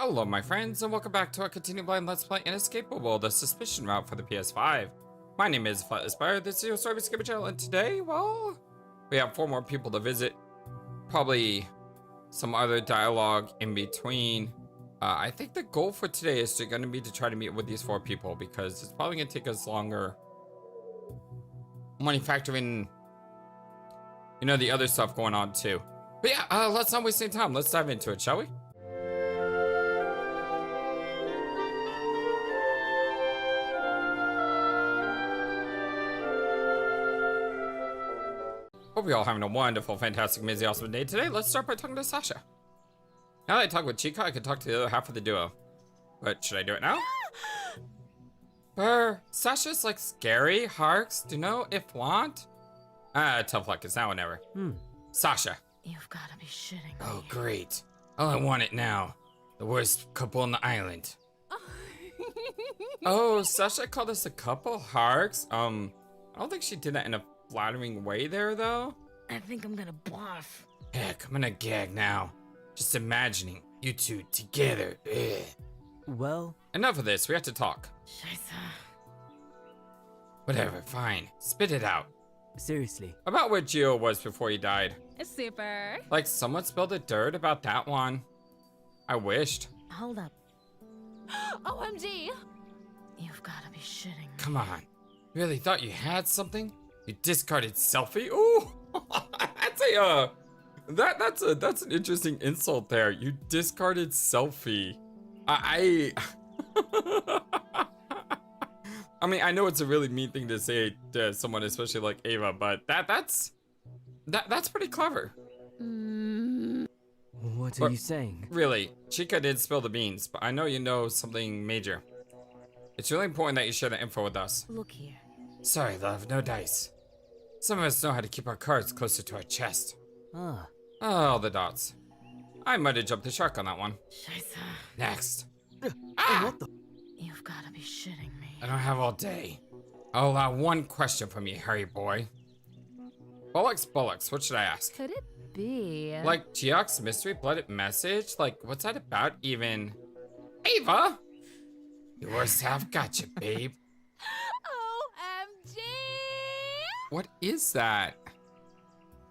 Hello my friends, and welcome back to our continued blind Let's Play Inescapable, the suspicion route for the PS5. My name is FlightlessBird, this is your story skipper channel, and today, well, we have 4 more people to visit. Probably some other dialogue in between. I think the goal for today is going to be to try to meet with these 4 people, because it's probably going to take us longer when you factor in, you know, the other stuff going on too. But yeah, let's not waste any time, let's dive into it, shall we? Hope you're all having a wonderful, fantastic, amazing, awesome day today. Let's start by talking to Sasha. Now that I talk with Chica, I can talk to the other half of the duo. But should I do it now? Sasha's like scary, Harks, do know if want? Tough luck, it's now or never. Sasha. You've gotta be shitting me. Oh, great. Oh, I want it now. The worst couple on the island. Oh, Sasha called us a couple, Harks. I don't think she did that in a flattering way there, though. I think I'm gonna barf. Heck, I'm gonna gag now. Just imagining you two together. Ugh. Well, Enough of this, we have to talk. Scheiße. Whatever, fine. Spit it out. seriously. About where Gio was before he died. Super. Like, someone spilled the dirt about that one. I wished. Hold up. OMG. You've gotta be shitting me. Come on. You really thought you had something? You discarded selfie? Ooh! That's an interesting insult there. You discarded selfie. I mean, I know it's a really mean thing to say to someone, especially like Ava, but that's pretty clever. What are you saying? Really, Chica did spill the beans, but I know you know something major. It's really important that you share the info with us. Look here. Sorry, love, no dice. Some of us know how to keep our cards closer to our chest. Ah, Oh, the dots. I might have jumped the shark on that one. Scheiße. Next. what the? You've gotta be shitting me. I don't have all day. I'll allow one question from you, hairy boy. Bollocks, what should I ask? Could it be? Like, Geok's mystery blooded message? Like, what's that about even? Ava! Your worst half gotcha, babe. OMG! What is that?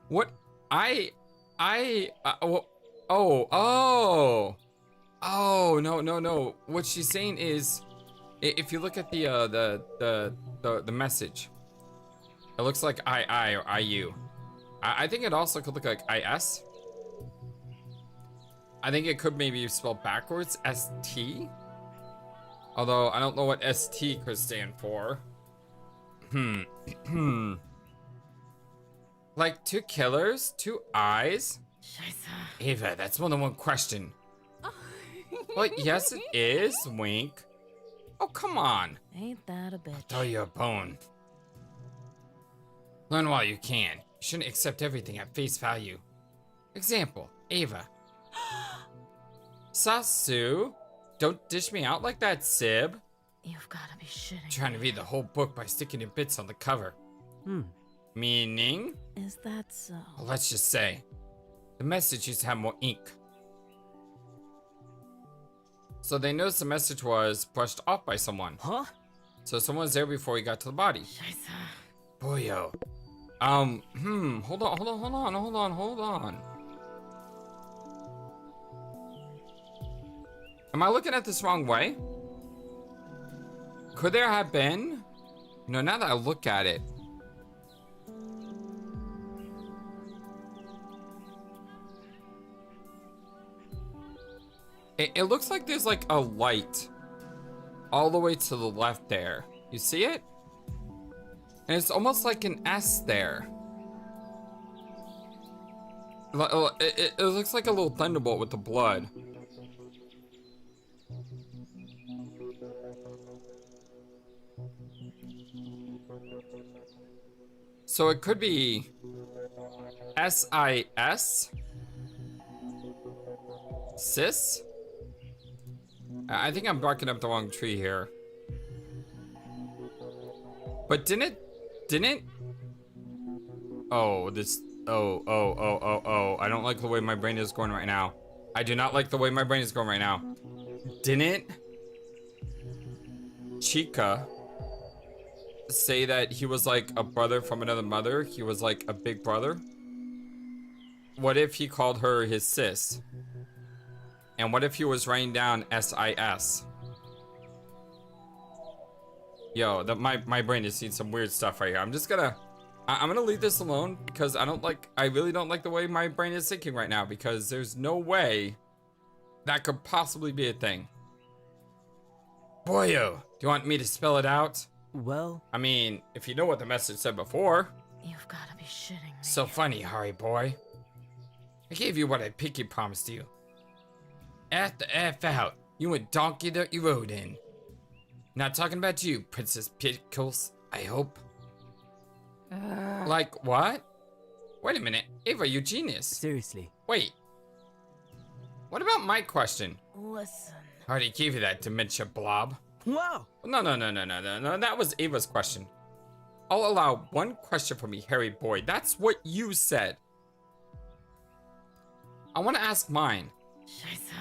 What? Oh, no. What she's saying is, if you look at the message, it looks like I or IU. I think it also could look like IS. I think it could maybe spell backwards, ST. Although I don't know what ST could stand for. Like 2 killers, 2 eyes? Scheiße. Ava, that's more than one question. Well, yes it is, wink. Oh, come on. Ain't that a bitch? Throw you a bone. Learn while you can. You shouldn't accept everything at face value. Example, Ava. Sasu, don't dish me out like that, Sib. You've gotta be shitting Trying to read the whole book by sticking your bits on the cover. Meaning? Is that so? Well, let's just say, the message used to have more ink. So they noticed the message was brushed off by someone. Huh? So someone was there before he got to the body. Scheiße. Boyo. Hold on. Am I looking at this wrong way? Could there have been? You know, now that I look at it. It looks like there's like a light all the way to the left there. You see it? And it's almost like an S there. It looks like a little thunderbolt with the blood. So it could be SIS? Sis? I think I'm barking up the wrong tree here. But didn't Oh, this. Oh. I don't like the way my brain is going right now. I do not like the way my brain is going right now. Didn't Chica say that he was like a brother from another mother? He was like a big brother? What if he called her his sis? And what if he was writing down SIS? Yo, my brain is seeing some weird stuff right here. I'm gonna leave this alone because I really don't like the way my brain is thinking right now, because there's no way that could possibly be a thing. Boyo, do you want me to spell it out? Well, I mean, if you know what the message said before. You've gotta be shitting me. So funny, Hari boy. I gave you what I pinky promised you. F the F out. You a donkey that you rode in. Not talking about you, Princess Pickles, I hope. Like what? Wait a minute, Ava, you genius. seriously. Wait. What about my question? Listen. I already gave you that dementia blob. Wow! No, that was Ava's question. I'll allow one question from me, Harry boy. That's what you said. I want to ask mine. Scheiße.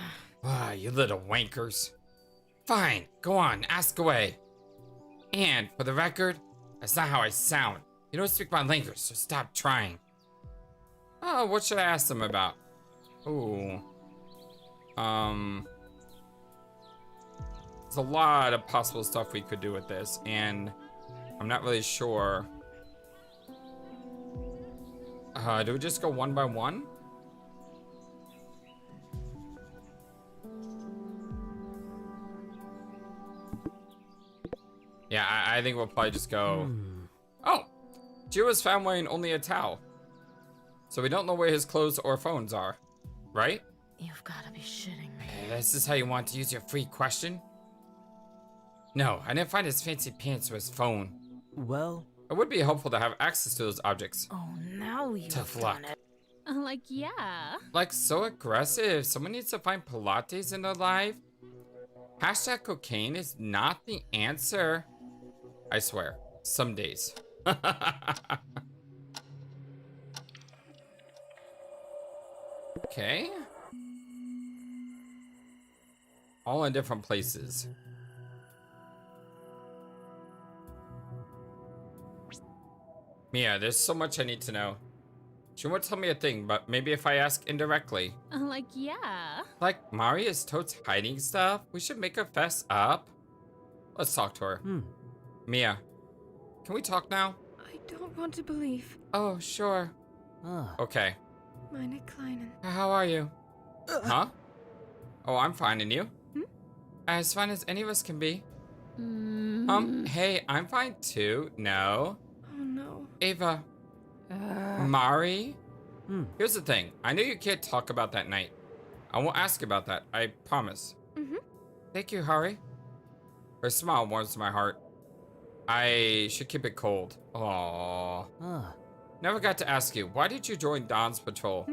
Ah, you little wankers. Fine, go on, ask away. And, for the record, that's not how I sound. You don't speak my language, so stop trying. Oh, what should I ask them about? Ooh. There's a lot of possible stuff we could do with this, and I'm not really sure. Do we just go one by one? Yeah, I think we'll probably just go. Oh, Gio was found wearing only a towel, so we don't know where his clothes or phones are, right? You've gotta be shitting me. This is how you want to use your free question? No, I didn't find his fancy pants or his phone. Well, It would be helpful to have access to those objects. Oh, now you've Tough done luck. it. Like, yeah. Like, so aggressive. Someone needs to find Pilates in their life. Hashtag cocaine is not the answer. I swear. Some days. Okay. All in different places. Mia, there's so much I need to know. She won't tell me a thing, but maybe if I ask indirectly. Like, yeah. Like, Mari is totes hiding stuff? We should make her fess up. Let's talk to her. Mia, can we talk now? I don't want to believe. Oh, sure. Okay. Meine Kleinen. How are you? Huh? Oh, I'm fine, and you? As fine as any of us can be. Hey, I'm fine too. No. Oh no. Ava. Mari? Here's the thing. I know you can't talk about that night. I won't ask about that. I promise. Thank you, Hari. Her smile warms my heart. I should keep it cold. Aww. Never got to ask you, why did you join Don's patrol?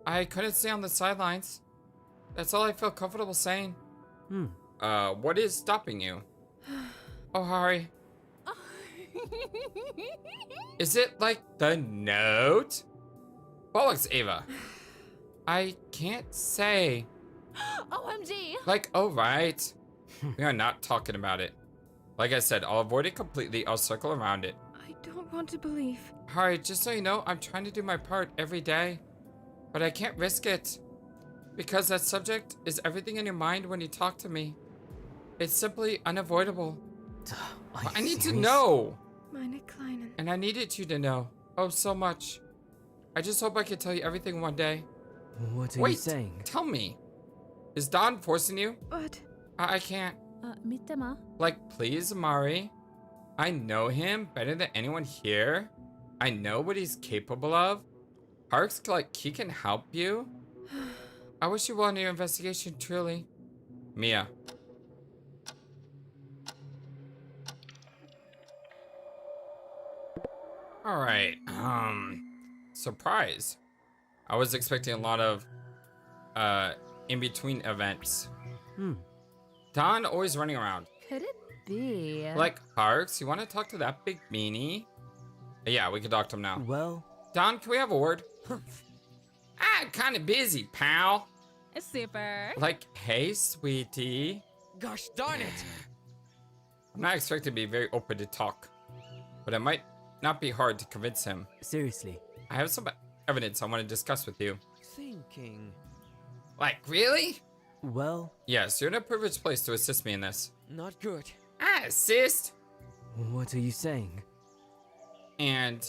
I couldn't stay on the sidelines. That's all I feel comfortable saying. What is stopping you? Oh, Hari. Is it like the note? Bollocks, Ava. I can't say. OMG! Like, oh, right. We are not talking about it. Like I said, I'll avoid it completely. I'll circle around it. I don't want to believe. Hari, just so you know, I'm trying to do my part every day. But I can't risk it. Because that subject is everything in your mind when you talk to me. It's simply unavoidable. I need to know. Meine Kleinen. And I needed you to know. Oh, so much. I just hope I can tell you everything one day. What are Wait, you saying? tell me. Is Don forcing you? What? I can't. Mitema. Like, please, Mari. I know him better than anyone here. I know what he's capable of. Parks, like, he can help you. I wish you well in your investigation, truly. Mia. Alright, surprise. I was expecting a lot of, in-between events. Don always running around. Could it be? Like, Parks, you want to talk to that big meanie? Yeah, we can talk to him now. Well, Don, can we have a word? I'm kind of busy, pal. Super. Like, hey, sweetie. Gosh darn it! I'm not expected to be very open to talk, but it might not be hard to convince him. Seriously. I have some evidence I want to discuss with you. Thinking. Like, really? Well, Yes, you're in a privileged place to assist me in this. not good. I assist? What are you saying? And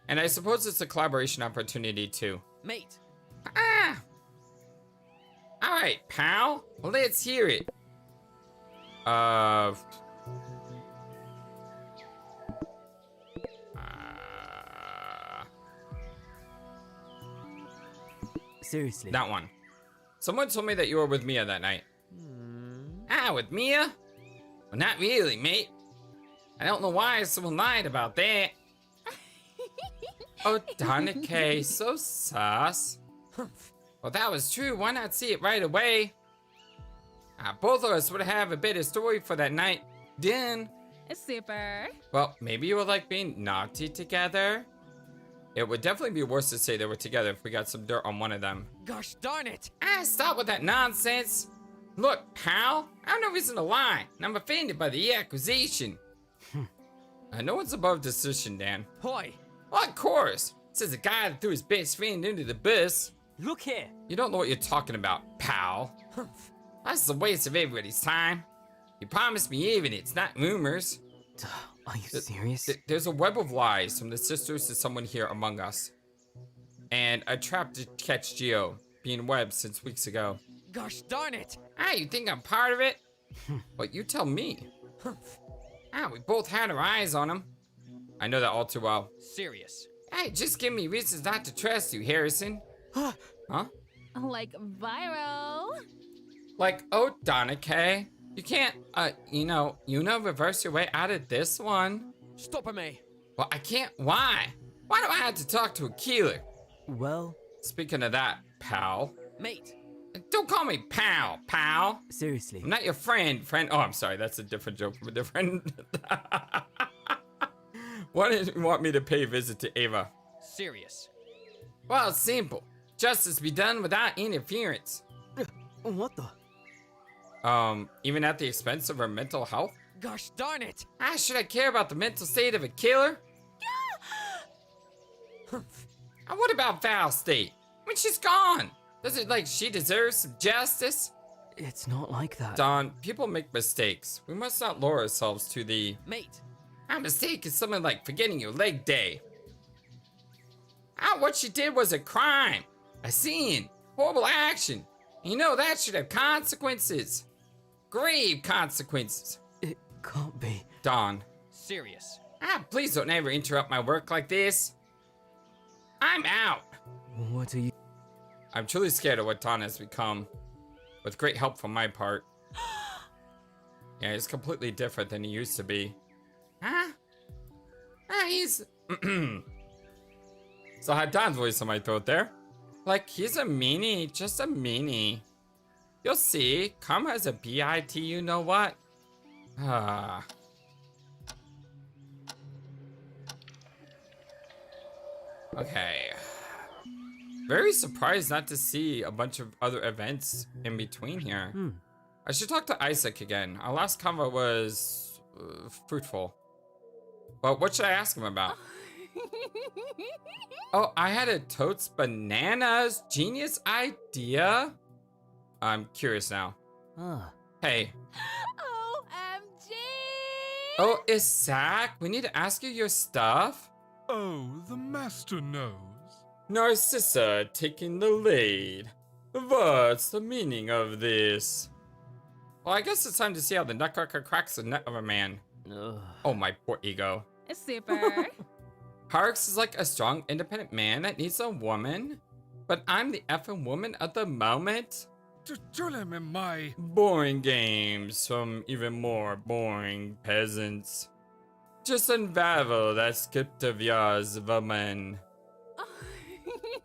I suppose it's a collaboration opportunity too. Mate! Ah! Alright, pal. Let's hear it. Seriously. That one. Someone told me that you were with Mia that night. Ah, with Mia? Well, not really, mate. I don't know why someone lied about that. Oh, Donike, so sus. Well, that was true. Why not see it right away? Both of us would have a better story for that night. Then, Super. well, maybe you would like being naughty together. It would definitely be worse to say they were together if we got some dirt on one of them. Gosh darn it! Stop with that nonsense. Look, pal, I have no reason to lie, and I'm offended by the accusation. No one's above decision, Dan. Hoy! Well, of course. Says the guy that threw his best friend into the bus. Look here! You don't know what you're talking about, pal. That's a waste of everybody's time. You promised me evidence, not rumors. Are you serious? There's a web of lies from the sisters to someone here among us. And a trap to catch Geo, being webbed since weeks ago. Gosh darn it! You think I'm part of it? But you tell me. We both had our eyes on him. I know that all too well. Serious. Hey, just give me reasons not to trust you, Harrison. Huh? Like viral. Like, oh, Donike, you can't, reverse your way out of this one. Stop me! Well, I can't. Why? Why do I have to talk to a killer? Well, Speaking of that, pal. mate! Don't call me pal, pal. Seriously. I'm not your friend. Oh, I'm sorry. That's a different joke from a different. Why did you want me to pay a visit to Ava? Serious. Well, it's simple. Justice be done without interference. What the? Even at the expense of her mental health? Gosh darn it! Should I care about the mental state of a killer? And what about Val's state? I mean, she's gone. Does it like she deserves some justice? It's not like that. Don, people make mistakes. We must not lower ourselves to the... Mate! A mistake is something like forgetting your leg day. What she did was a crime. A sin. Horrible action. You know that should have consequences. Grave consequences. It can't be. Don. Serious. Please don't ever interrupt my work like this. I'm out. What are you? I'm truly scared of what Don has become. With great help from my part. Yeah, he's completely different than he used to be. He's... So I had Don's voice in my throat there. Like, he's a meanie, just a meanie. You'll see, Karma has a B.I.T. you know what? Okay. Very surprised not to see a bunch of other events in between here. I should talk to Isaac again. Our last convo was fruitful. But what should I ask him about? Oh, I had a Totes Bananas genius idea. I'm curious now. Hey. OMG! Oh, Isaac, we need to ask you your stuff. Oh, the master knows. Narcissa taking the lead. What's the meaning of this? Well, I guess it's time to see how the nutcracker cracks the nut of a man. Oh, my poor ego. Super. Parks is like a strong, independent man that needs a woman. But I'm the effing woman at the moment. My Boring games from even more boring peasants. Just unravel that script of yours, woman.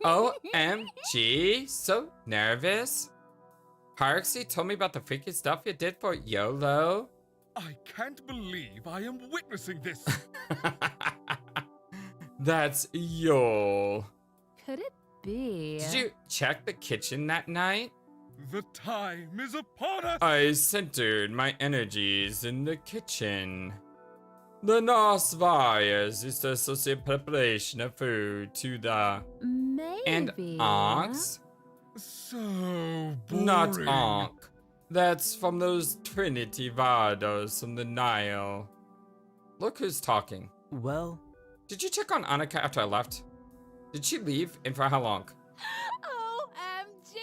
OMG, so nervous. Parksy told me about the freaky stuff you did for YOLO. I can't believe I am witnessing this. That's YOL. Could it be? Did you check the kitchen that night? The time is upon us! I centered my energies in the kitchen. The Nos Varias is the associate preparation of food to the Maybe. and onks. So boring. Not onk. That's from those Trinity Vardos from the Nile. Look who's talking. Well, Did you check on Annika after I left? Did she leave and for how long? OMG!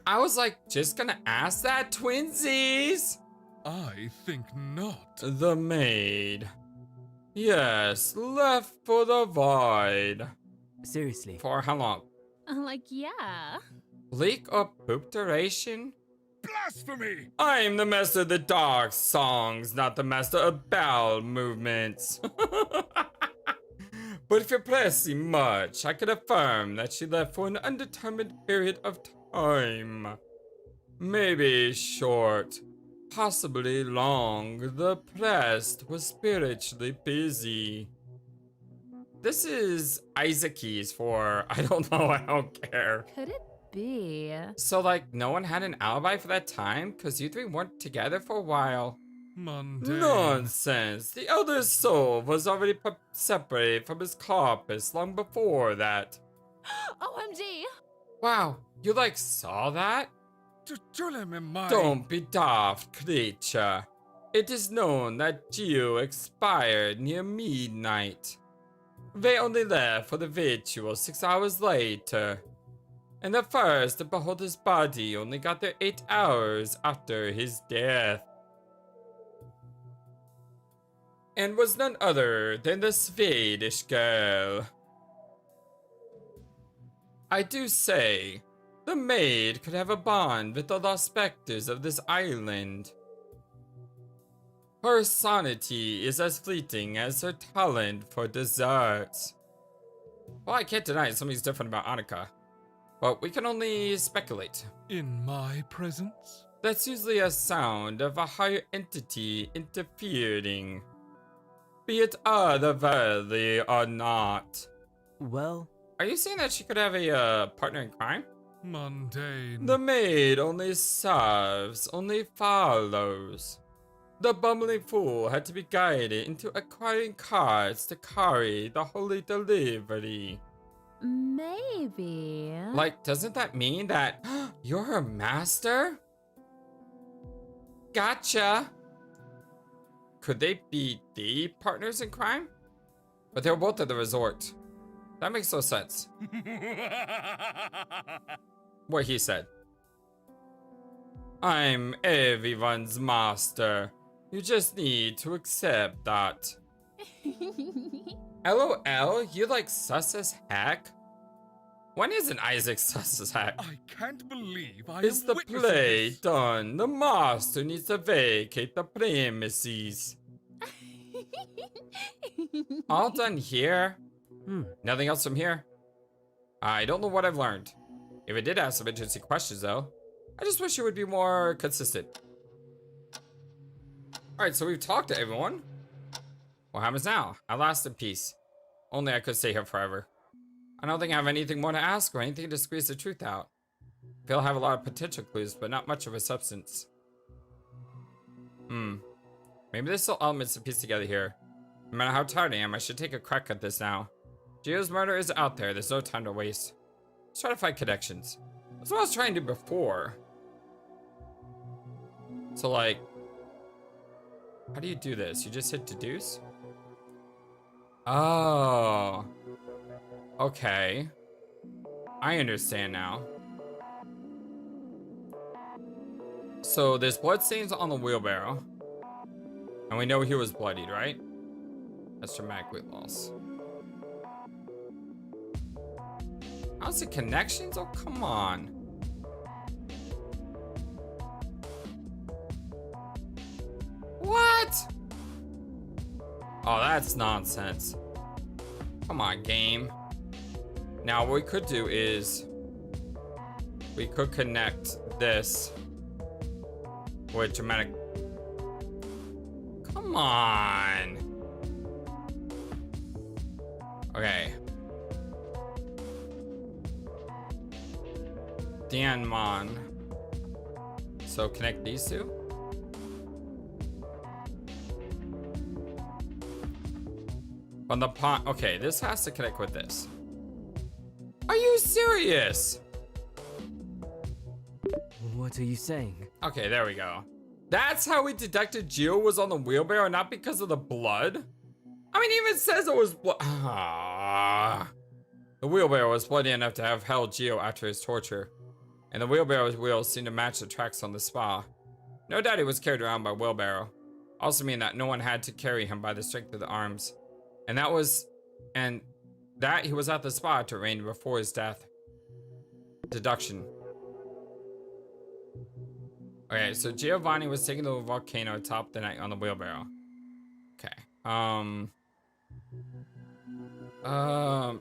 I was like, just gonna ask that, twinsies. I think not. The maid. Yes, left for the void. seriously. For how long? Like, yeah. Bleak or poop duration? Blasphemy! I'm the master of the dark songs, not the master of bowel movements. But if you're pressing much, I could affirm that she left for an undetermined period of time. Maybe short, possibly long. The pressed was spiritually busy. This is Isaac's for, I don't know, I don't care. Could it be? So, like, no one had an alibi for that time? Because you three weren't together for a while? Mundane. Nonsense! The elder soul was already separated from his corpus long before that. OMG! Wow, you like saw that? Don't be daft, creature. It is known that Gio expired near midnight. They only left for the ritual 6 hours later. And the first to behold his body only got there 8 hours after his death. And was none other than the Swedish girl. I do say, the maid could have a bond with the lost specters of this island. Her sanity is as fleeting as her talent for desserts. Well, I can't deny something's different about Annika, but we can only speculate. In my presence? That's usually a sound of a higher entity interfering, be it otherworldly or not. Well, Are you saying that she could have a partner in crime? Mundane. The maid only serves, only follows. The bumbling fool had to be guided into acquiring cards to carry the holy delivery. Maybe. Like, doesn't that mean that you're her master? Gotcha. Could they be the partners in crime? But they were both at the resort. That makes no sense. What he said. I'm everyone's master. You just need to accept that. LOL, you like sus as heck? When isn't Isaac sus as heck? I can't believe I Is am the witnessing play this. done? The master needs to vacate the premises. All done here? Nothing else from here? I don't know what I've learned. If it did have some interesting questions though, I just wish it would be more consistent. Alright, so we've talked to everyone. What happens now? At last in peace. Only I could stay here forever. I don't think I have anything more to ask or anything to squeeze the truth out. I feel I have a lot of potential clues, but not much of a substance. Maybe there's still elements to piece together here. No matter how tired I am, I should take a crack at this now. Gio's murder is out there. There's no time to waste. Let's try to find connections. That's what I was trying to do before. So, like, how do you do this? You just hit deduce? Oh. Okay. I understand now. So there's bloodstains on the wheelbarrow. And we know he was bloodied, right? That's dramatic weight loss. How's the connections? Oh, come on. What? Oh, that's nonsense. Come on, game. Now, what we could do is we could connect this with dramatic. Come on. Okay. Danmon. So connect these two. On the pond. Okay, this has to connect with this. Are you serious? What are you saying? Okay, there we go. That's how we detected Geo was on the wheelbarrow, not because of the blood? I mean, it even says it was blood. The wheelbarrow was bloody enough to have held Geo after his torture. And the wheelbarrow's wheels seemed to match the tracks on the spa. No doubt he was carried around by wheelbarrow. Also mean that no one had to carry him by the strength of the arms. And that he was at the spa to arrange before his death. Deduction. Okay, so Giovanni was taken to the volcano atop the night on the wheelbarrow. Okay.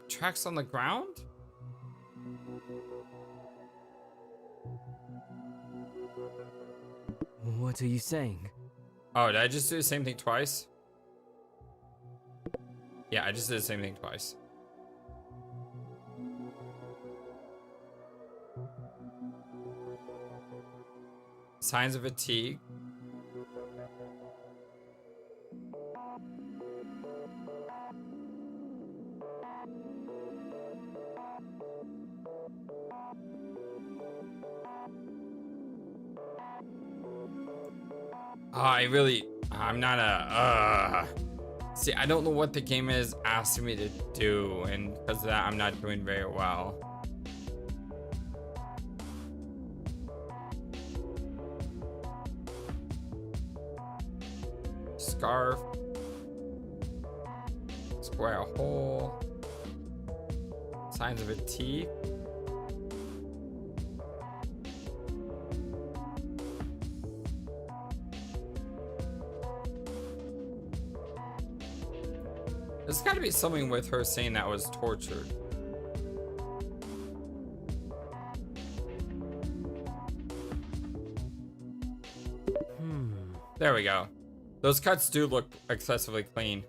Tracks on the ground? What are you saying? Oh, did I just do the same thing twice? Yeah, I just did the same thing twice. Signs of fatigue. I'm not see, I don't know what the game is asking me to do, and because of that, I'm not doing very well. Scarf. Square hole. Signs of fatigue. There's got to be something with her saying that was tortured. There we go. Those cuts do look excessively clean.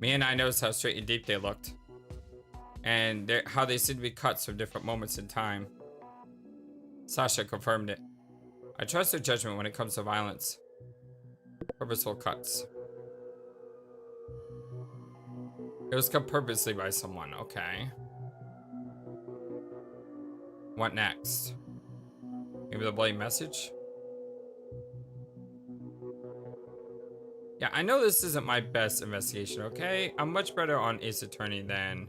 Me and I noticed how straight and deep they looked. And how they seem to be cuts from different moments in time. Sasha confirmed it. I trust her judgment when it comes to violence. Purposeful cuts. It was cut purposely by someone, okay. What next? Maybe the bloody message? Yeah, I know this isn't my best investigation, okay? I'm much better on Ace Attorney than...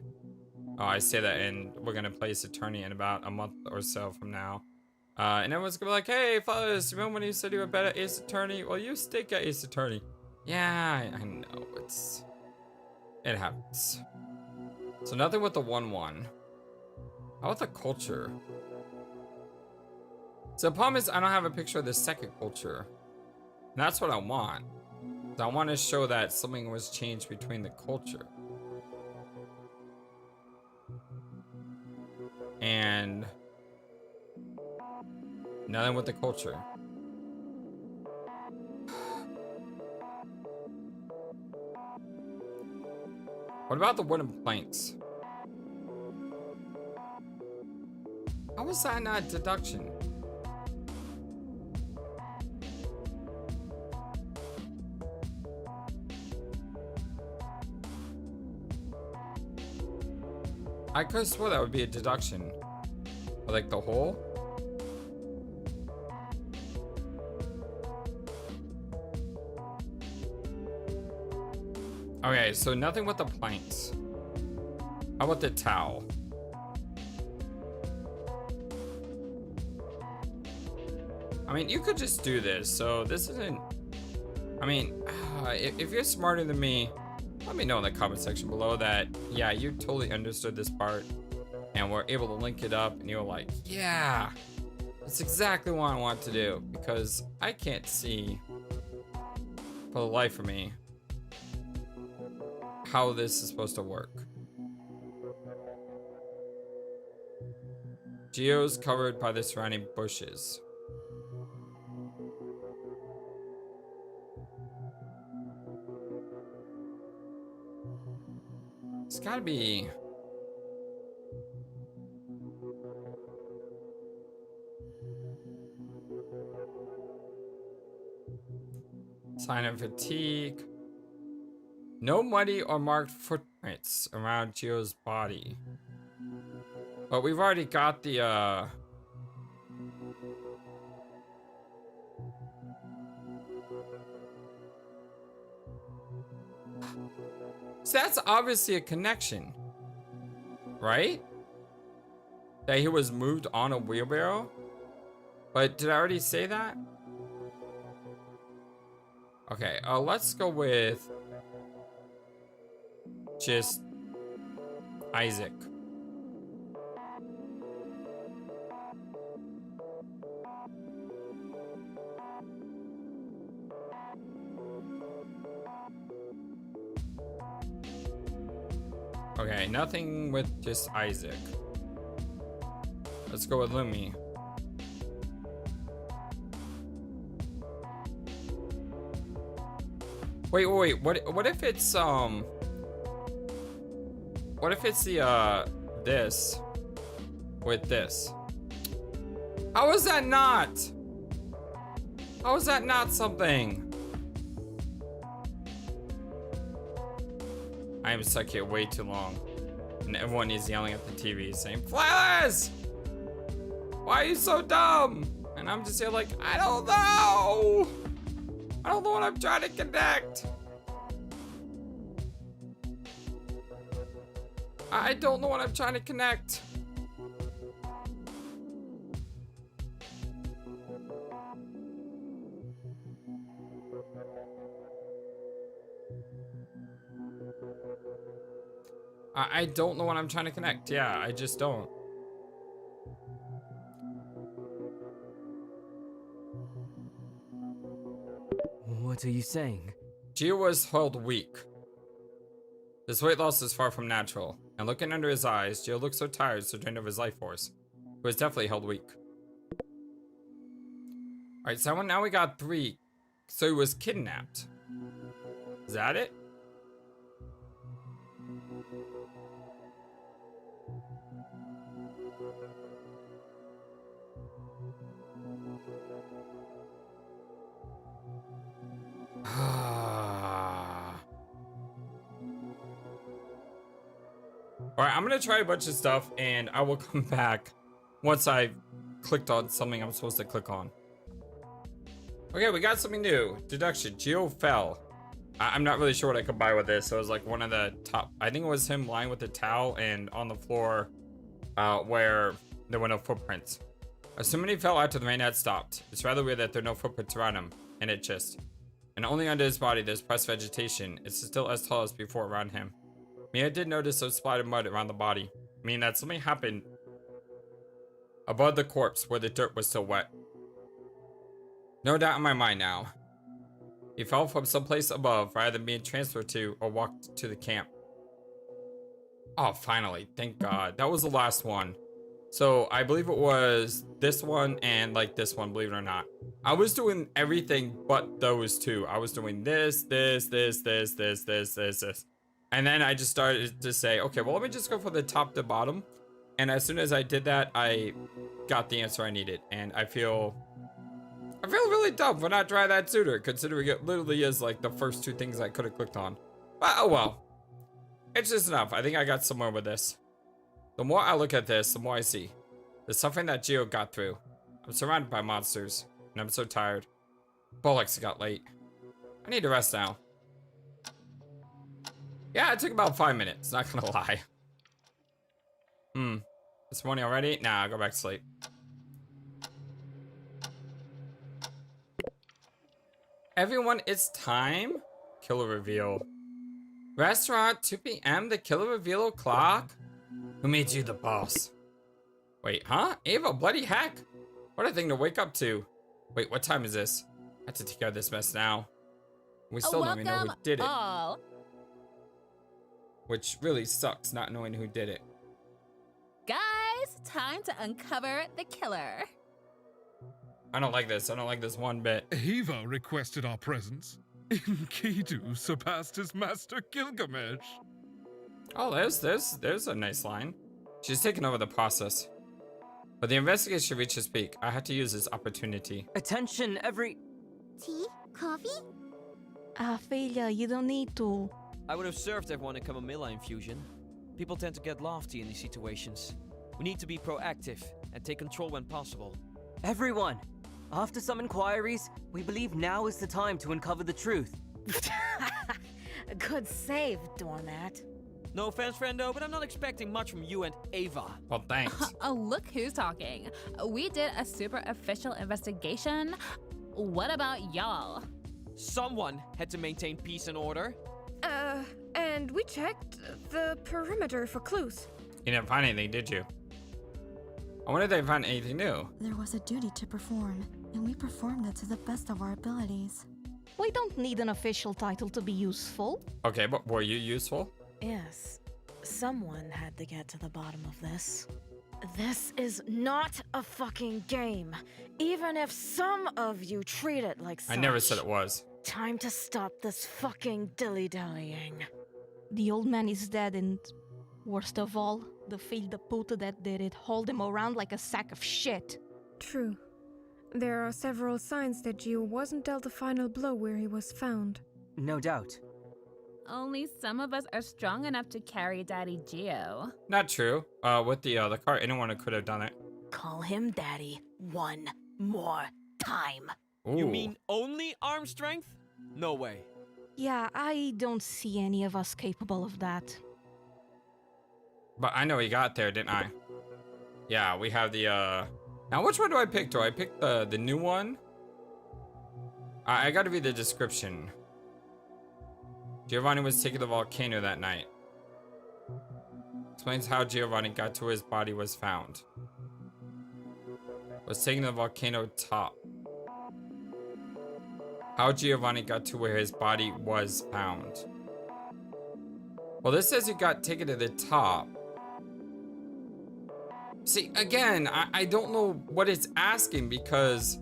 Oh, I say that, and we're gonna play Ace Attorney in about a month or so from now. And everyone's gonna be like, hey, Flightless, remember when you said you were better at Ace Attorney? Well, you stink at Ace Attorney. Yeah, I know, it happens. So nothing with the 1-1. How about the culture? So the problem is I don't have a picture of the second culture. And that's what I want. I want to show that something was changed between the culture. And nothing with the culture. What about the wooden planks? How was that not deduction? I could have swore that would be a deduction. Or like the hole? Okay, so nothing with the planks. How about the towel? I mean, you could just do this, so this isn't... I mean, if you're smarter than me, let me know in the comment section below that, yeah, you totally understood this part and were able to link it up and you were like, yeah, that's exactly what I want to do, because I can't see for the life of me how this is supposed to work. Geo's covered by the surrounding bushes. It's gotta be... Sign of fatigue. No muddy or marked footprints around Gio's body. But we've already got the, So that's obviously a connection, right? That he was moved on a wheelbarrow? But did I already say that? Okay, let's go with just Isaac. Okay, nothing with just Isaac. Let's go with Lumi. Wait, what if it's what if it's the this with this? How is that not? How is that not something? I am stuck here way too long. And everyone is yelling at the TV saying, Flightless! Why are you so dumb? And I'm just here like, I don't know! I don't know what I'm trying to connect. I don't know what I'm trying to connect. I don't know what I'm trying to connect. Yeah, I just don't. What are you saying? Gio was held weak. This weight loss is far from natural, and looking under his eyes, Gio looked so tired, so drained of his life force. He was definitely held weak. Alright, so now we got 3. So he was kidnapped. Is that it? Alright, I'm gonna try a bunch of stuff and I will come back once I've clicked on something I'm supposed to click on. Okay, we got something new. Deduction. Gio fell. I'm not really sure what I could buy with this. So it was like one of the top. I think it was him lying with a towel and on the floor where there were no footprints. Assuming he fell after the rain had stopped. It's rather weird that there are no footprints around him and it just. And only under his body there's pressed vegetation. It's still as tall as before around him. Mia did notice some splattered mud around the body, meaning that something happened above the corpse where the dirt was still wet. No doubt in my mind now. He fell from someplace above rather than being transferred to or walked to the camp. Oh, finally. Thank God. That was the last one. So I believe it was this one and like this one, believe it or not. I was doing everything but those two. I was doing this. And then I just started to say, okay, well, let me just go from the top to bottom. And as soon as I did that, I got the answer I needed. And I feel really dumb for not trying that sooner, considering it literally is like the first 2 things I could have clicked on. But oh well. It's just enough. I think I got somewhere with this. The more I look at this, the more I see. The suffering that Gio got through. I'm surrounded by monsters, and I'm so tired. Bollocks, it got late. I need to rest now. Yeah, it took about 5 minutes, not gonna lie. It's morning already? Nah, I'll go back to sleep. Everyone, it's time. Killer reveal. Restaurant, 2 p.m. The killer reveal o'clock? Who made you the boss? Wait, huh? Ava, bloody heck. What a thing to wake up to. Wait, what time is this? I have to take care of this mess now. We still don't even know who did it. All. Which really sucks, not knowing who did it. Guys, time to uncover the killer. I don't like this. I don't like this one bit. Eva requested our presence. Enkidu surpassed his master Gilgamesh. Oh, there's a nice line. She's taken over the process. But the investigation reached its peak. I had to use this opportunity. Attention, every... Tea? Coffee? Ophelia, you don't need to. I would have served everyone a chamomilla infusion. People tend to get lofty in these situations. We need to be proactive and take control when possible. Everyone, after some inquiries, we believe now is the time to uncover the truth. Good save, doormat. No offense, friendo, but I'm not expecting much from you and Ava. Well, thanks. Oh, look who's talking. We did a super official investigation. What about y'all? Someone had to maintain peace and order. And we checked the perimeter for clues. You didn't find anything, did you? I wonder if they found anything new. There was a duty to perform, and we performed it to the best of our abilities. We don't need an official title to be useful. Okay, but were you useful? Yes, someone had to get to the bottom of this. This is not a fucking game, even if some of you treat it like such. I never said it was. Time to stop this fucking dilly-dallying. The old man is dead and, worst of all, the field puta that did it hauled him around like a sack of shit. True. There are several signs that Gio wasn't dealt a final blow where he was found. No doubt. Only some of us are strong enough to carry Daddy Gio. Not true. With the car, anyone could have done it. Call him Daddy one more time. Ooh. You mean only arm strength? No way. Yeah, I don't see any of us capable of that. But I know he got there, didn't I? Yeah, we have the, Now, which one do I pick? Do I pick the new one? I gotta read the description. Giovanni was taken to the volcano that night. Explains how Giovanni got to where his body was found. Was taken to the volcano top. How Giovanni got to where his body was found. Well, this says he got taken to the top. See, again, I don't know what it's asking because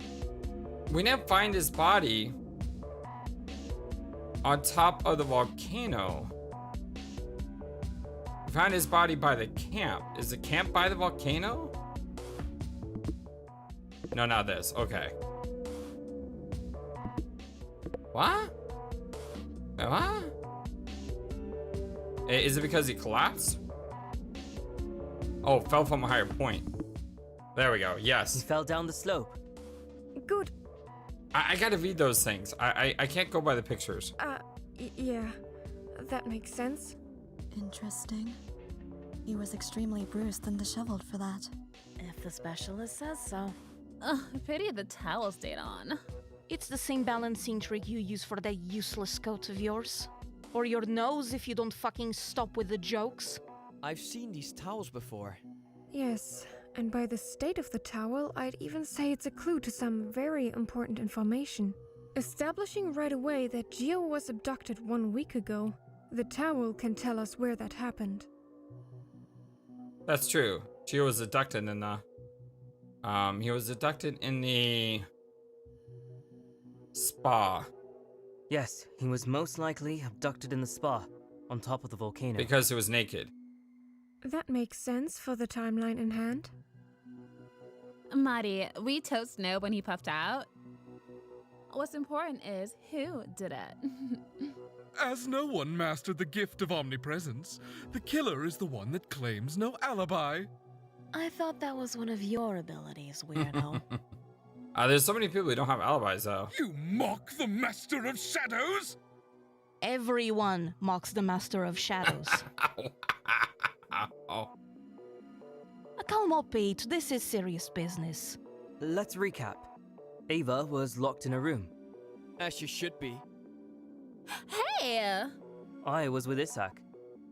we didn't find his body on top of the volcano. We found his body by the camp. Is the camp by the volcano? No, not this. Okay. What? What? Is it because he collapsed? Oh, fell from a higher point. There we go. He Yes. fell down the slope. Good. I gotta read those things. I can't go by the pictures. Yeah. That makes sense. Interesting. He was extremely bruised and disheveled for that. If the specialist says so. Ugh, pity the towel stayed on. It's the same balancing trick you use for that useless coat of yours. Or your nose if you don't fucking stop with the jokes. I've seen these towels before. Yes. And by the state of the towel, I'd even say it's a clue to some very important information. Establishing right away that Gio was abducted 1 week ago, the towel can tell us where that happened. That's true. Gio was abducted in the... he was abducted in the... spa. Yes, he was most likely abducted in the spa, on top of the volcano. Because he was naked. That makes sense for the timeline in hand. Marty, we toast no when he puffed out. What's important is who did it. As no one mastered the gift of omnipresence, the killer is the one that claims no alibi. I thought that was one of your abilities, weirdo. There's so many people who don't have alibis, though. You mock the Master of Shadows? Everyone mocks the Master of Shadows. Oh. Calm up, Pete. This is serious business. Let's recap. Ava was locked in a room. As you should be. Hey! I was with Isaac.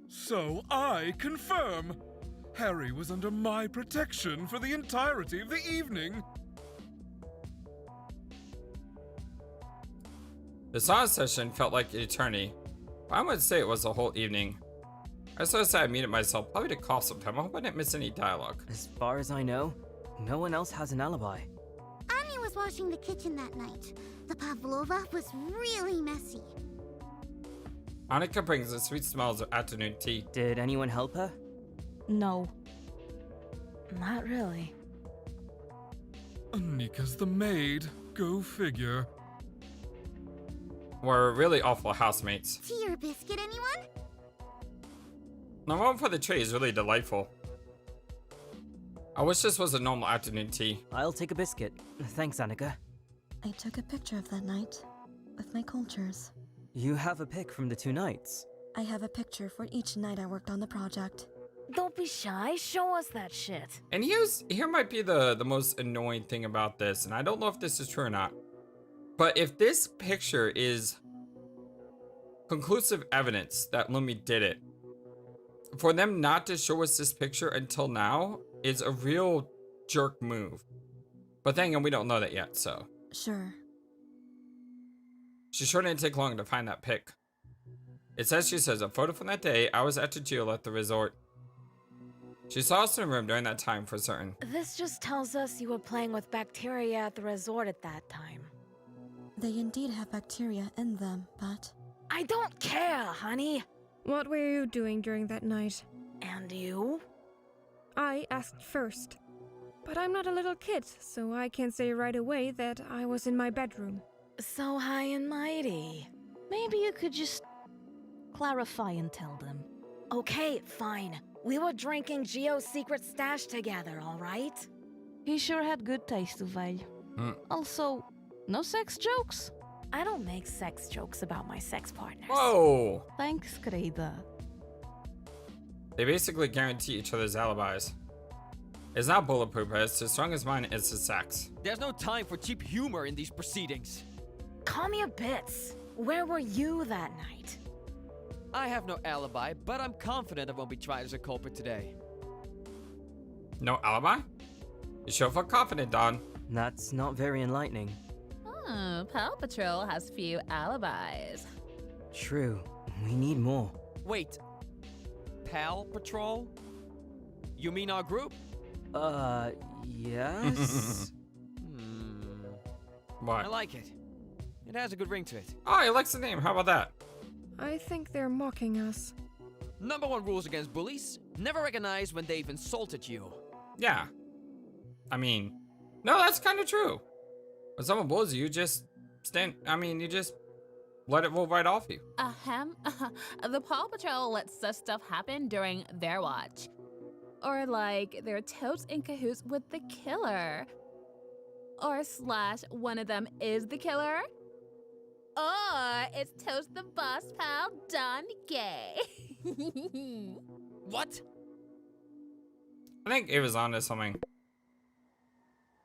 So I confirm. Harry was under my protection for the entirety of the evening. The sauna session felt like an eternity, but I would say it was a whole evening. I so sad I muted myself, probably to cough sometime. I hope I didn't miss any dialogue. As far as I know, no one else has an alibi. Annie was washing the kitchen that night. The pavlova was really messy. Annika brings the sweet smells of afternoon tea. Did anyone help her? No. Not really. Anika's the maid. Go figure. were really awful housemates. Tea or biscuit, anyone? The one for the tray is really delightful. I wish this was a normal afternoon tea. I'll take a biscuit. Thanks, Annika. I took a picture of that night with my cultures. You have a pic from the 2 nights. I have a picture for each night I worked on the project. Don't be shy. Show us that shit. And here might be the most annoying thing about this, and I don't know if this is true or not. But if this picture is conclusive evidence that Lumi did it, for them not to show us this picture until now is a real jerk move. But then again, we don't know that yet, so. Sure. She sure didn't take long to find that pic. It says, she says, a photo from that day, I was after Jill at the resort. She saw us in the room during that time for certain. This just tells us you were playing with bacteria at the resort at that time. They indeed have bacteria in them, but... I don't care, honey. What were you doing during that night? And you? I asked first. But I'm not a little kid, so I can't say right away that I was in my bedroom. So high and mighty. Maybe you could just clarify and tell them. Okay, fine. We were drinking Gio's secret stash together, alright? He sure had good taste, Uval. Also, no sex jokes? I don't make sex jokes about my sex partners. Whoa! Thanks, Greta. They basically guarantee each other's alibis. It's not bulletproof, but it's as strong as mine is his sex. There's no time for cheap humor in these proceedings. Calm your bits. Where were you that night? I have no alibi, but I'm confident I won't be tried as a culprit today. No alibi? You sure feel confident, Don. That's not very enlightening. Oh, Paw Patrol has few alibis. True. We need more. Wait. Pal Patrol? You mean our group? Yes? What? I like it. It has a good ring to it. Oh, he likes the name. How about that? I think they're mocking us. Number 1 rules against bullies: never recognize when they've insulted you. Yeah. I mean, no, that's kind of true. When someone bullies you, you just you just let it roll right off you. The Paw Patrol lets such stuff happen during their watch. Or like, they're totes in cahoots with the killer. Or / one of them is the killer. Or it's totes the boss pal Don Gay. What? I think it was onto something.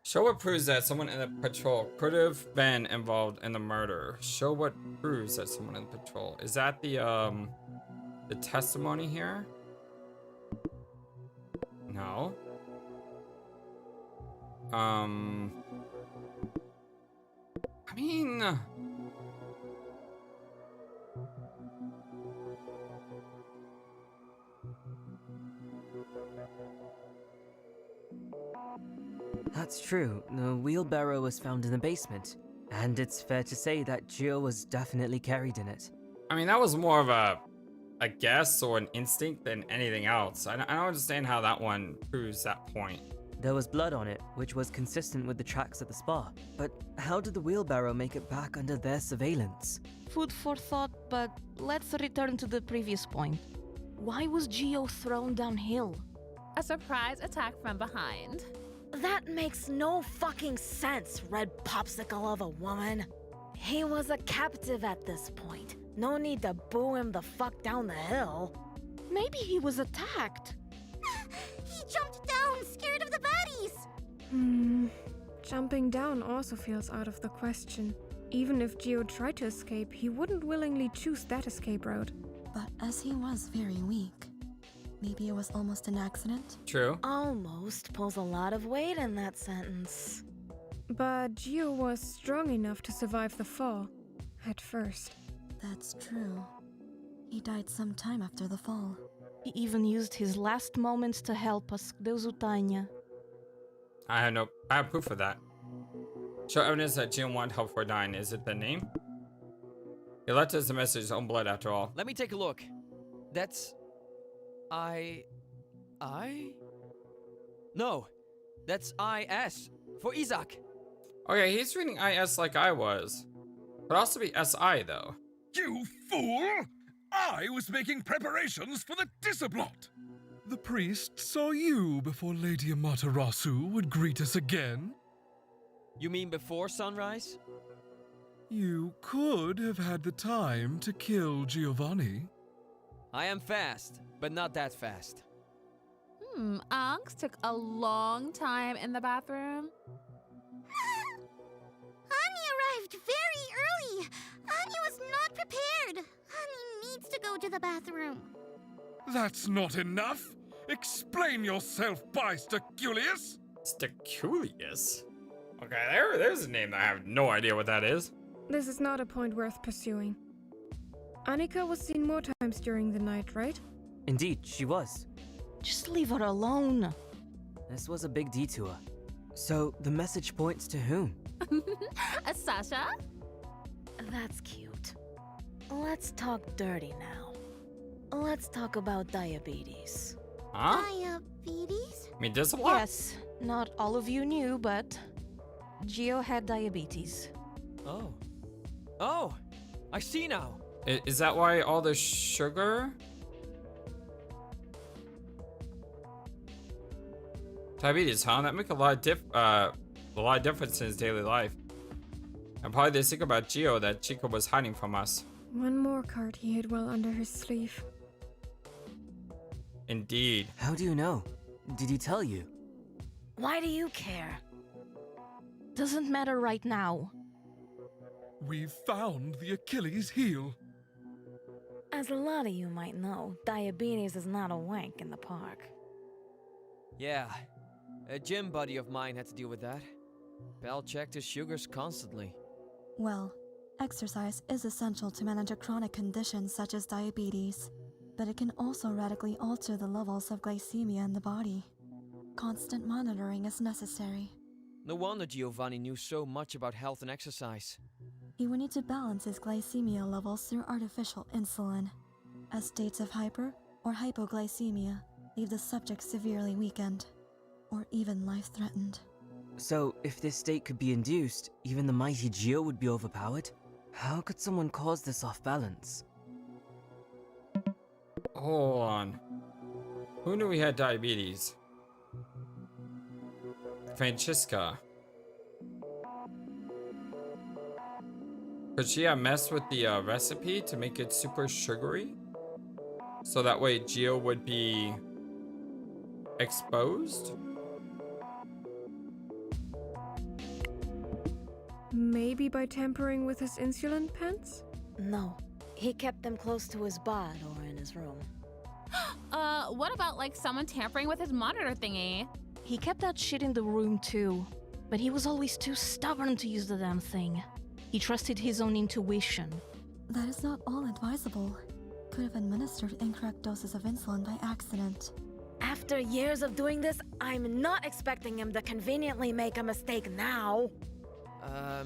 Show what proves that someone in the patrol could have been involved in the murder. Show what proves that someone in the patrol. Is that the testimony here? No. I mean... That's true. The wheelbarrow was found in the basement, and it's fair to say that Gio was definitely carried in it. I mean, that was more of a guess or an instinct than anything else. I don't understand how that one proves that point. There was blood on it, which was consistent with the tracks at the spa. But how did the wheelbarrow make it back under their surveillance? Food for thought, but let's return to the previous point. Why was Gio thrown downhill? A surprise attack from behind. That makes no fucking sense, red popsicle of a woman. He was a captive at this point. No need to boo him the fuck down the hill. Maybe he was attacked. He jumped down, scared of the baddies. Jumping down also feels out of the question. Even if Gio tried to escape, he wouldn't willingly choose that escape route. But as he was very weak, maybe it was almost an accident? True. Almost pulls a lot of weight in that sentence. But Gio was strong enough to survive the fall. At first. That's true. He died some time after the fall. He even used his last moments to help us, Deus o tenha. I have proof of that. Show evidence that Gio wanted help for dying. Is it the name? He left us a message, his own blood after all. Let me take a look. That's... No, that's IS for Isaac. Okay, he's reading IS like I was. Could also be SI, though. You fool! I was making preparations for the Disablot! The priest saw you before Lady Amaterasu would greet us again. You mean before sunrise? You could have had the time to kill Giovanni. I am fast, but not that fast. Anx took a long time in the bathroom. Ani arrived very early. Ani was not prepared. Ani needs to go to the bathroom. That's not enough! Explain yourself, Bystaculius! Staculius? Okay, there's a name that I have no idea what that is. This is not a point worth pursuing. Annika was seen more times during the night, right? Indeed, she was. Just leave her alone. This was a big detour. So, the message points to whom? Sasha? That's cute. Let's talk dirty now. Let's talk about diabetes. Huh? Diabetes? I mean, Disablot? Yes, not all of you knew, but Gio had diabetes. Oh. Oh! I see now! Is that why all the sugar? Diabetes, huh? That make a lot of difference in his daily life. And probably they think about Gio that Chica was hiding from us. One more card he hid well under his sleeve. Indeed. How do you know? Did he tell you? Why do you care? Doesn't matter right now. We've found the Achilles heel. As a lot of you might know, diabetes is not a wank in the park. Yeah. A gym buddy of mine had to deal with that. Bell checked his sugars constantly. Well, exercise is essential to manage a chronic condition such as diabetes, but it can also radically alter the levels of glycemia in the body. Constant monitoring is necessary. No wonder Giovanni knew so much about health and exercise. He would need to balance his glycemia levels through artificial insulin, as states of hyper or hypoglycemia leave the subject severely weakened, or even life-threatened. So, if this state could be induced, even the mighty Gio would be overpowered? How could someone cause this off balance? Hold on. Who knew he had diabetes? Francesca. Could she have messed with the recipe to make it super sugary? So that way Gio would be exposed? Maybe by tampering with his insulin pens? No, he kept them close to his bod or in his room. What about like someone tampering with his monitor thingy? He kept that shit in the room too, but he was always too stubborn to use the damn thing. He trusted his own intuition. That is not all advisable. Could have administered incorrect doses of insulin by accident. After years of doing this, I'm not expecting him to conveniently make a mistake now.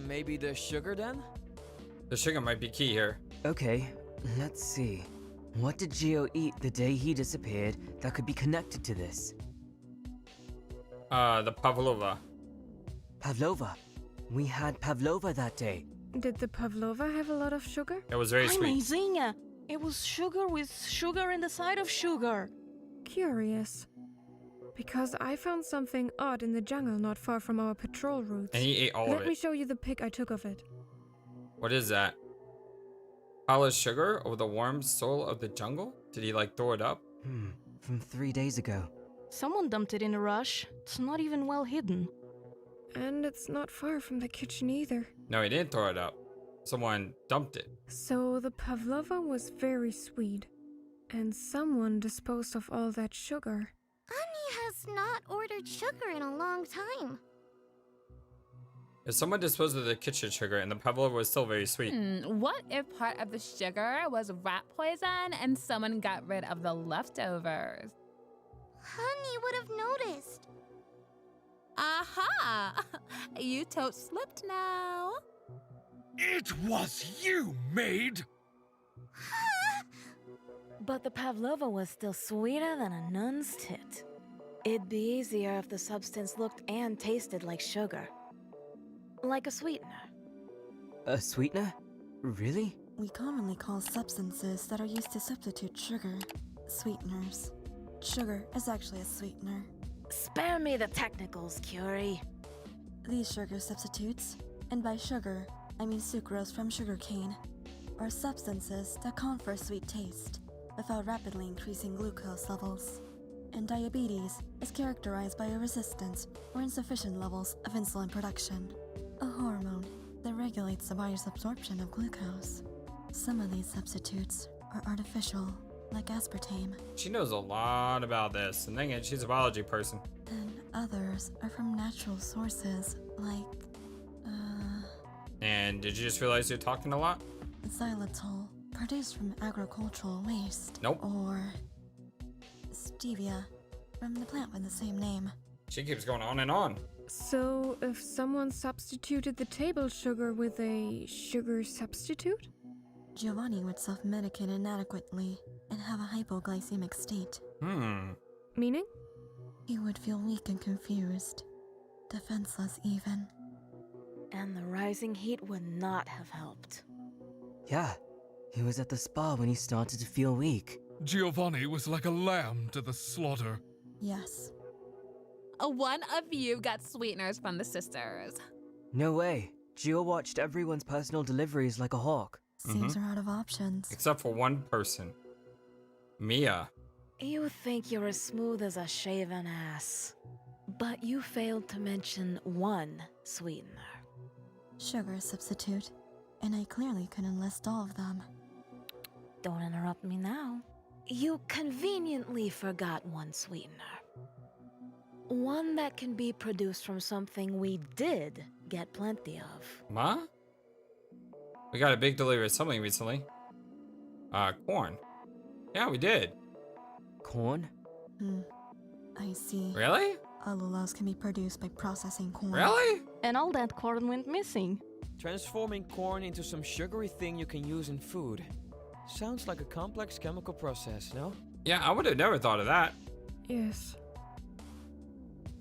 Maybe the sugar then? The sugar might be key here. Okay, let's see. What did Gio eat the day he disappeared that could be connected to this? The pavlova. Pavlova. We had pavlova that day. Did the pavlova have a lot of sugar? It was very sweet. Amazing! It was sugar with sugar in the side of sugar. Curious. Because I found something odd in the jungle not far from our patrol routes. And he ate all of Let me it. show you the pic I took of it. What is that? Pile of sugar over the warm soil of the jungle? Did he like throw it up? From 3 days ago. Someone dumped it in a rush. It's not even well hidden. And it's not far from the kitchen either. No, he didn't throw it up. Someone dumped it. So the pavlova was very sweet. And someone disposed of all that sugar. Ani has not ordered sugar in a long time. If someone disposed of the kitchen sugar and the pavlova was still very sweet. What if part of the sugar was rat poison and someone got rid of the leftovers? Ani would have noticed. Aha! You tote slipped now. It was you, maid! But the pavlova was still sweeter than a nun's tit. It'd be easier if the substance looked and tasted like sugar. Like a sweetener. A sweetener? Really? We commonly call substances that are used to substitute sugar sweeteners. Sugar is actually a sweetener. Spare me the technicals, Curie. These sugar substitutes, and by sugar, I mean sucrose from sugarcane, are substances that confer sweet taste without rapidly increasing glucose levels. And diabetes is characterized by a resistance or insufficient levels of insulin production, a hormone that regulates the body's absorption of glucose. Some of these substitutes are artificial, like aspartame, She knows a lot about this, and then again, she's a biology person. and others are from natural sources, like, And did you just realize you're talking a lot? xylitol, produced from agricultural waste. Nope. Or stevia, from the plant with the same name. She keeps going on and on. So, if someone substituted the table sugar with a sugar substitute? Giovanni would self-medicate inadequately and have a hypoglycemic state. Meaning? He would feel weak and confused, defenseless even. And the rising heat would not have helped. Yeah, he was at the spa when he started to feel weak. Giovanni was like a lamb to the slaughter. Yes, One of you got sweeteners from the sisters. No way. Gio watched everyone's personal deliveries like a hawk. seems we're out of options. Except for one person. Mia. You think you're as smooth as a shaven ass. But you failed to mention one sweetener. Sugar substitute, and I clearly couldn't list all of them. Don't interrupt me now. You conveniently forgot one sweetener. One that can be produced from something we did get plenty of. Ma? We got a big delivery of something recently. Corn. Yeah, we did. Corn? I see. Really? Allulose can be produced by processing corn. Really? And all that corn went missing. Transforming corn into some sugary thing you can use in food. Sounds like a complex chemical process, no? Yeah, I would have never thought of that. Yes.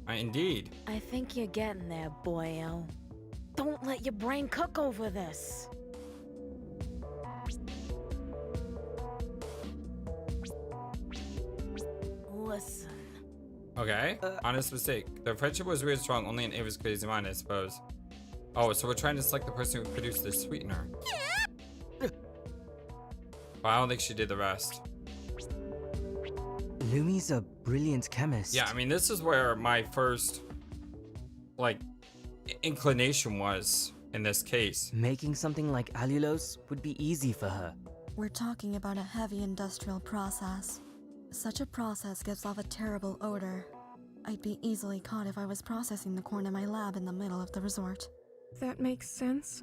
Indeed. I think you're getting there, boyo. Don't let your brain cook over this. Listen. Okay. Honest mistake. The friendship was weird strong, only in Ava's crazy mind, I suppose. Oh, so we're trying to select the person who produced the sweetener. But I don't think she did the rest. Lumi's a brilliant chemist. Yeah, I mean, this is where my first, like, inclination was in this case. Making something like allulose would be easy for her. We're talking about a heavy industrial process. Such a process gives off a terrible odor. I'd be easily caught if I was processing the corn in my lab in the middle of the resort. That makes sense.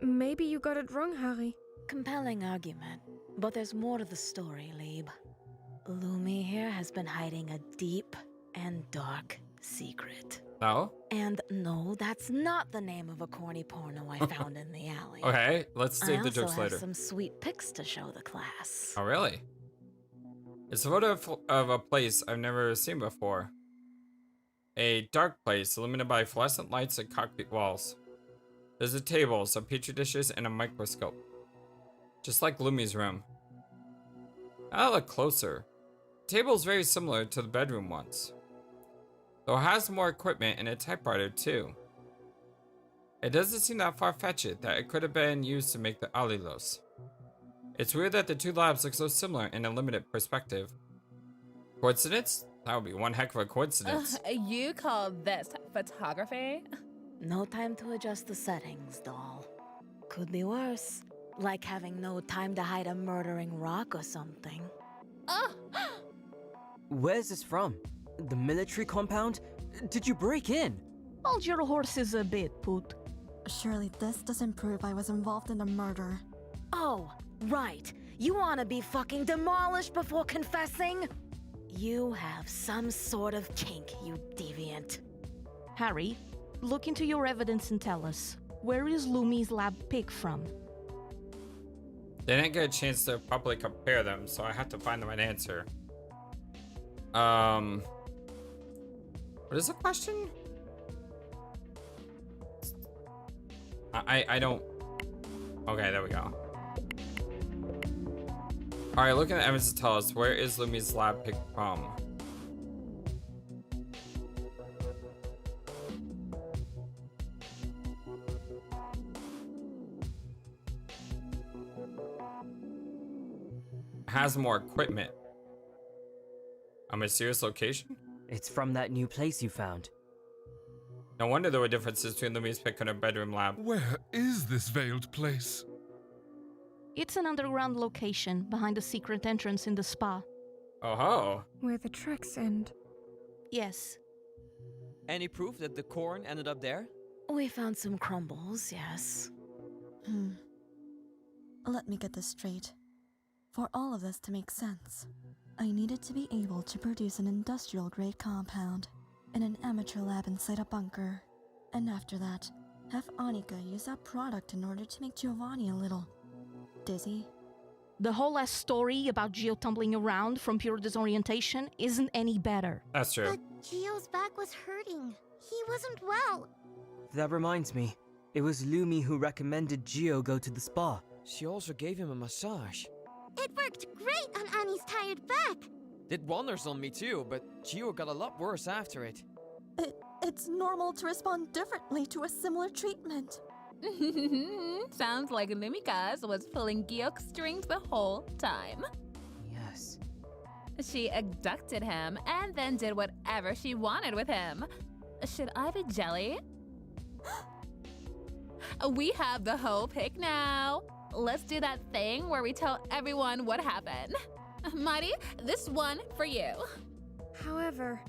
Maybe you got it wrong, Harry. Compelling argument, but there's more to the story, Lieb. Lumi here has been hiding a deep and dark secret. No? And no, that's not the name of a corny porno I found in the alley. Okay, let's save the jokes I also later. have some sweet pics to show the class. Oh, really? It's a photo of a place I've never seen before. A dark place illuminated by fluorescent lights and concrete walls. There's a table, some petri dishes, and a microscope. Just like Lumi's room. Now look closer. The table is very similar to the bedroom ones. Though it has more equipment and a typewriter too. It doesn't seem that far-fetched that it could have been used to make the allulose. It's weird that the two labs look so similar in a limited perspective. Coincidence? That would be one heck of a coincidence. You call this photography? No time to adjust the settings, doll. Could be worse. Like having no time to hide a murdering rock or something. Where's this from? The military compound? Did you break in? Hold your horses a bit, Put. Surely this doesn't prove I was involved in a murder. Oh, right. You wanna be fucking demolished before confessing? You have some sort of kink, you deviant. Harry, look into your evidence and tell us, where is Lumi's lab pick from? They didn't get a chance to properly compare them, so I had to find the right answer. What is the question? I don't... Okay, there we go. Alright, look at the evidence to tell us, where is Lumi's lab picked from? Has more equipment. A mysterious location? It's from that new place you found. No wonder there were differences between Lumi's pick and her bedroom lab. Where is this veiled place? It's an underground location behind the secret entrance in the spa. Oh ho! Where the tracks end. Yes. Any proof that the corn ended up there? We found some crumbles, yes. Let me get this straight. For all of this to make sense, I needed to be able to produce an industrial-grade compound in an amateur lab inside a bunker. And after that, have Annika use that product in order to make Giovanni a little dizzy. The whole last story about Gio tumbling around from pure disorientation isn't any better. That's true. But Gio's back was hurting. He wasn't well. That reminds me, it was Lumi who recommended Gio go to the spa. She also gave him a massage. It worked great on Annie's tired back. Did wonders on me too, but Gio got a lot worse after it. It's normal to respond differently to a similar treatment. Sounds like Lumikas was pulling Gyok's strings the whole time. Yes. She abducted him and then did whatever she wanted with him. Should I be jelly? We have the whole pic now. Let's do that thing where we tell everyone what happened. Mighty, this one for you. However,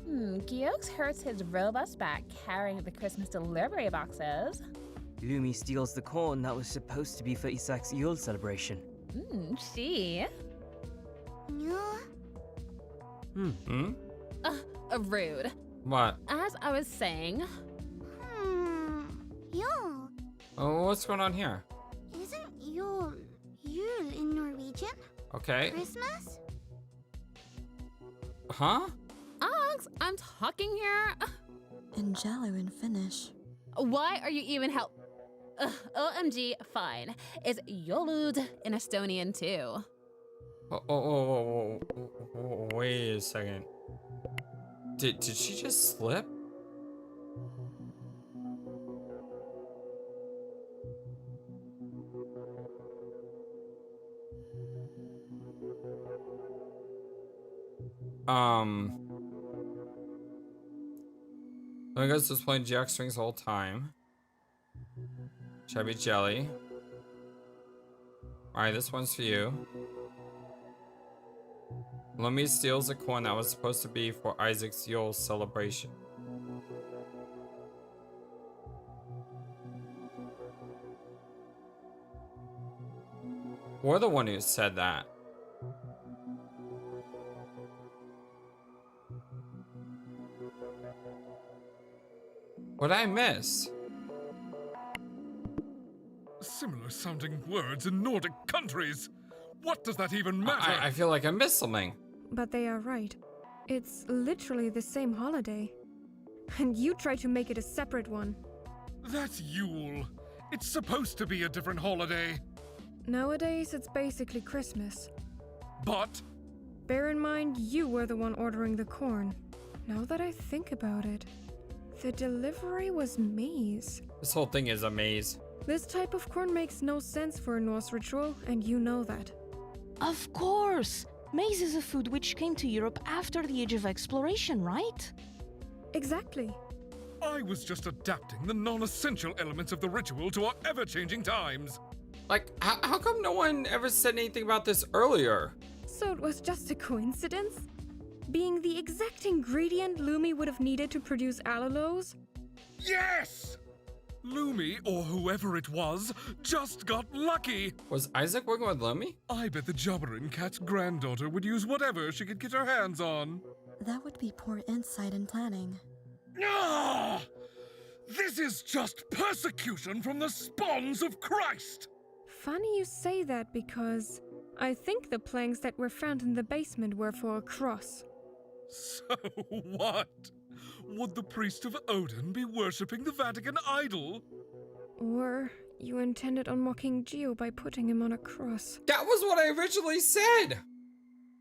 Gyok's hurts his robust back carrying the Christmas delivery boxes. Lumi steals the corn that was supposed to be for Isak's Yule celebration. She. No. Rude. What? As I was saying, Yule. Oh, what's going on here? Isn't Yule in Norwegian? Okay. Christmas? Huh? Ox, I'm talking here. In Jello in Finnish. Why are you even OMG, fine. Is Yolud in Estonian too? Wait a second. Did she just slip? I guess was playing jack strings the whole time. Chubby Jelly. Alright, this one's for you. Lumi steals a coin that was supposed to be for Isaac's Yule celebration. We're the one who said that. What'd I miss? Similar sounding words in Nordic countries. What does that even matter? I feel like I missed something. but they are right. It's literally the same holiday. And you try to make it a separate one. That's Yule. It's supposed to be a different holiday. Nowadays, it's basically Christmas. But Bear in mind, you were the one ordering the corn. Now that I think about it, the delivery was maize. This whole thing is a maze. This type of corn makes no sense for a Norse ritual, and you know that. Of course! Maize is a food which came to Europe after the Age of Exploration, right? Exactly. I was just adapting the non-essential elements of the ritual to our ever-changing times. Like, how come no one ever said anything about this earlier? So it was just a coincidence? Being the exact ingredient Lumi would have needed to produce allulose? Yes! Lumi, or whoever it was, just got lucky. Was Isaac working with Lumi? I bet the Jobberin cat's granddaughter would use whatever she could get her hands on. That would be poor insight and planning. Ah! This is just persecution from the spawns of Christ! Funny you say that because I think the planks that were found in the basement were for a cross. So what? Would the priest of Odin be worshipping the Vatican idol? Or you intended on mocking Gio by putting him on a cross. That was what I originally said.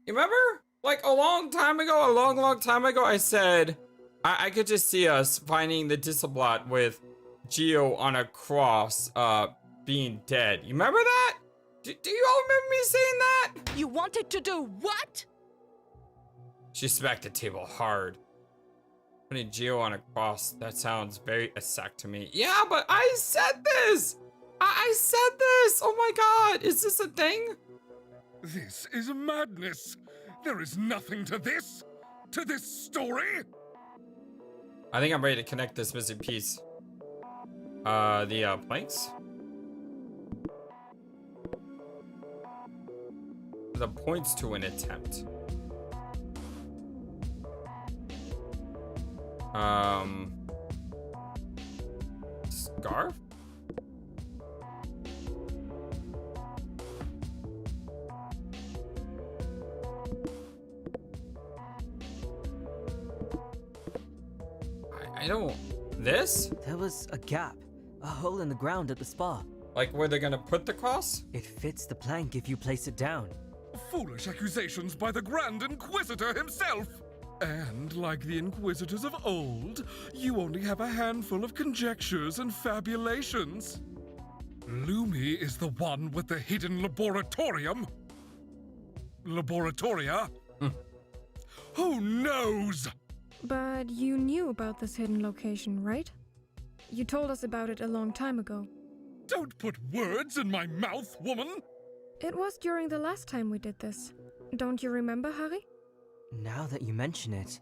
You remember? Like a long time ago, long time ago, I said I could just see us finding the Disablot with Gio on a cross, being dead. You remember that? Do you all remember me saying that? You wanted to do what? She smacked the table hard. Putting Gio on a cross, that sounds very Asak to me. Yeah, but I said this! I said this! Oh my god, is this a thing? This is madness. There is nothing to this story. I think I'm ready to connect this missing piece. The planks? The points to an attempt. Scarf? I don't... This? There was a gap, a hole in the ground at the spa. Like where they're gonna put the cross? It fits the plank if you place it down. Foolish accusations by the Grand Inquisitor himself. And like the Inquisitors of old, you only have a handful of conjectures and fabulations. Lumi is the one with the hidden laboratorium. Laboratoria? Who knows? But you knew about this hidden location, right? You told us about it a long time ago. Don't put words in my mouth, woman! It was during the last time we did this. Don't you remember, Harry? Now that you mention it.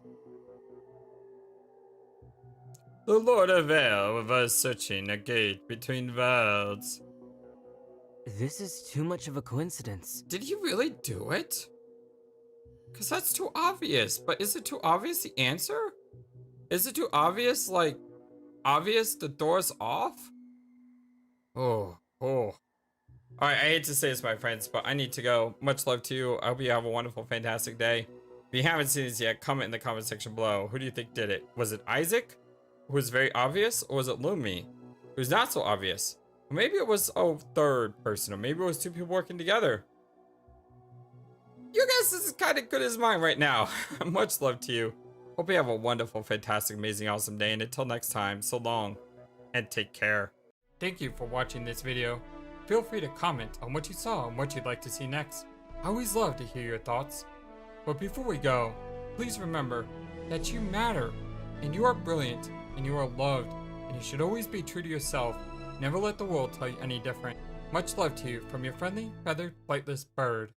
The Lord of Vale was searching a gate between worlds. This is too much of a coincidence. Did he really do it? Because that's too obvious. But is it too obvious the answer? Is it too obvious, like, obvious the door's off? Oh. Alright, I hate to say this, my friends, but I need to go. Much love to you. I hope you have a wonderful, fantastic day. If you haven't seen this yet, comment in the comment section below. Who do you think did it? Was it Isaac, who was very obvious, or was it Lumi, who's not so obvious? Or maybe it was a third person, or maybe it was two people working together. Your guess is kind of good as mine right now. Much love to you. Hope you have a wonderful, fantastic, amazing, awesome day. And until next time, so long, and take care. Thank you for watching this video. Feel free to comment on what you saw and what you'd like to see next. I always love to hear your thoughts. But before we go, please remember that you matter, and you are brilliant, and you are loved, and you should always be true to yourself. Never let the world tell you any different. Much love to you from your friendly, feathered, flightless bird.